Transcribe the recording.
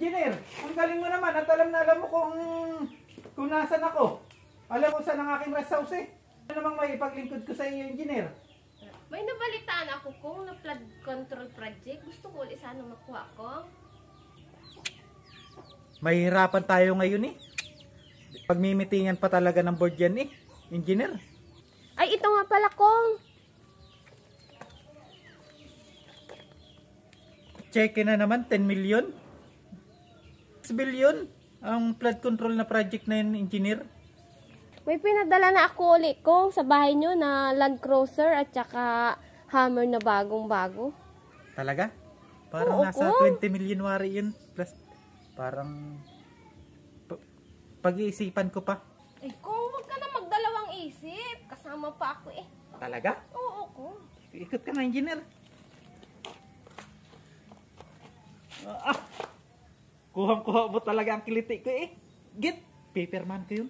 Engineer, ang galing mo naman at alam na alam mo kung nasan ako. Alam mo saan ang aking rest house eh. Ano namang may ipaglingkod ko sa iyo, Engineer? May nabalitaan ako kung na flood control project. Gusto ko ulit sana makuha ko. Mahihirapan tayo ngayon eh. Pagmimitingan pa talaga ng board yan eh, Engineer. Ay, ito nga pala kong. Check na naman, 10 million. 6 billion ang flood control na project na yun, Engineer. May pinadala na ako ulit kong sa bahay nyo na Land Cruiser at saka Hammer na bagong-bago. Talaga? Parang Oo, nasa ko. 20 million wari yun. Plus, parang pag-iisipan ko pa. Eh, kung huwag ka na magdalawang isip. Kasama pa ako eh. Talaga? Oo, ko. Ikot ka nga, Engineer. Kuhang-kuha mo talaga ang kiliti ko eh. Git, paperman ko yun.